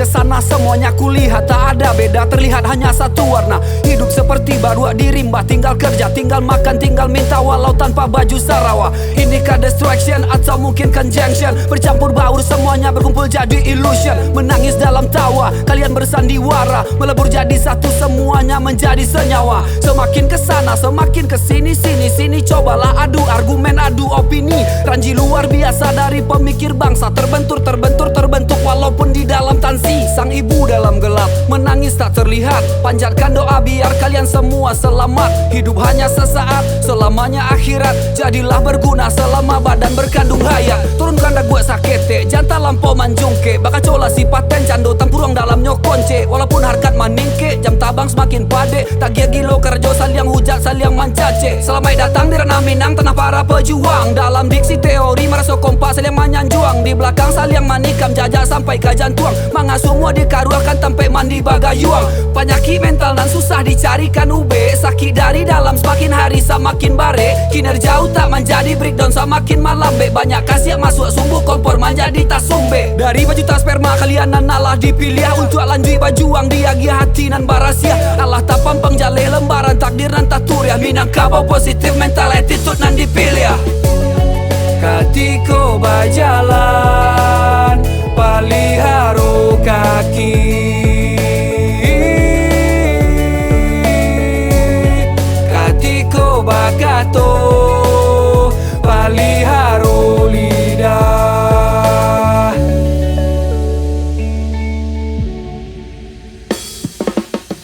kesana semuanya kulihat, tak ada beda, terlihat hanya satu warna. Hidup seperti baru di rimba, tinggal kerja, tinggal makan, tinggal minta, walau tanpa baju Sarawak. Inikah distraction atau mungkin conjunction? Bercampur baur semuanya berkumpul jadi illusion. Menangis dalam tawa, kalian bersandiwara, melebur jadi satu semuanya menjadi senyawa. Semakin kesana, semakin kesini, sini cobalah adu argumen, adu opini. Ranji luar biasa dari pemikir bangsa, terbentur walaupun di dalam tansi. Sang ibu dalam gelap, menangis tak terlihat. Panjatkan doa biar kalian semua selamat. Hidup hanya sesaat, selamanya akhirat. Jadilah berguna selama badan berkandung hayat. Turunkan dah buat sakete, janta lampau manjungke. Bakal cola si paten cando tampurong dalam nyokonce. Walaupun harkat maningke, jam tabang semakin pade. Tak gilo kerjo saliang hujat saliang mancace. Selamat datang di ranah Minang, tanah para pejuang. Dalam diksi teori merasa kompas saliang manyanjuang. Di belakang saliang manikam jajak sampai ke jantuang. Manga semua dikaruakan tempe mandi bagayuang. Penyakit mental dan susah dicarikan ube. Sakit dari dalam semakin hari semakin bare. Kinerja tak menjadi breakdown semakin malambe. Banyak kasih masuk sumbu kompor menjadi tas sumbe. Dari berjuta sperma kalian nalah dipilih untuk lanjut berjuang diagi hati nan barasia. Allah tak pampang jaleh lembaran takdir nan tak turiah. Minangkabau positif mental attitude nan dipilih. Katiko berjalan paliharu kaki, katiko bakato paliharu lidah.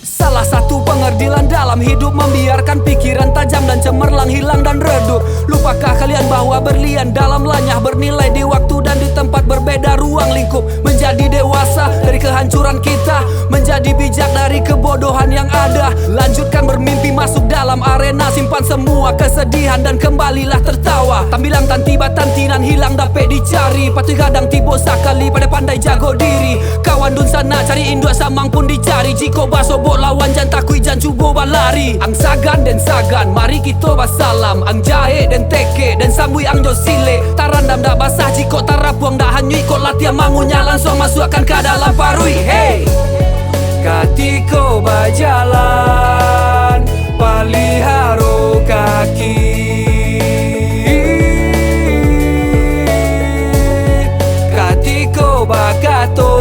Salah satu pengerdilan dalam hidup membiarkan pikiran tajam dan cemerlang hilang dan redup. Lupakah kalian bahwa berlian dalam lanyah bernilai di waktu dan di tempat berbeda ruang lingkup. Menjadi dewasa dari kehancuran kita, menjadi bijak dari kebodohan yang ada. Lanjutkan bermimpi masuk dalam arena, simpan semua kesedihan dan kembalilah tertawa. Tambilang tantiba tantinan hilang dapat dicari. Patui kadang tibo sakali pada pandai jago diri. Kawan dun sana cari induk samang pun dicari. Jiko basobok lawan jan takui jan cubo balari. Ang sagan dan sagan mari kita basalam. Ang jahe dan teke dan sambui ang josile. Tarandam dah basah jiko tarapuang dah hanyui. Kok latihan mangunya langsung masukkan ke dalam parui. Hey, katiko berjalan paliharu kaki, katiko bakato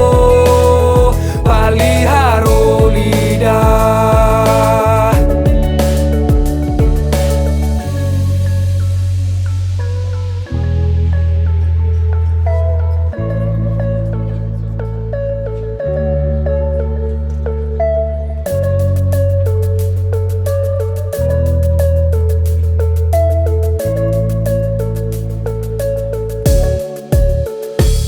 paliharu lidah.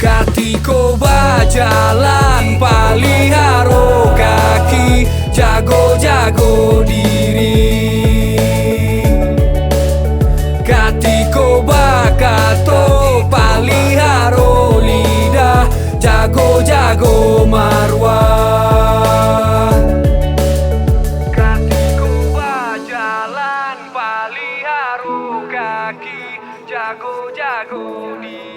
Katiko berjalan paliharu kaki, jago-jago diri. Katiko bakato paliharu lidah, jago-jago marwah. Katiko berjalan paliharu kaki, jago-jago diri.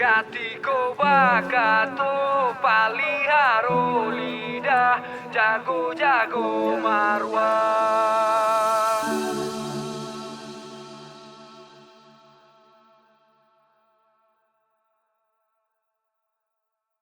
Katiko bakato paliharu lidah, jago-jago marwah.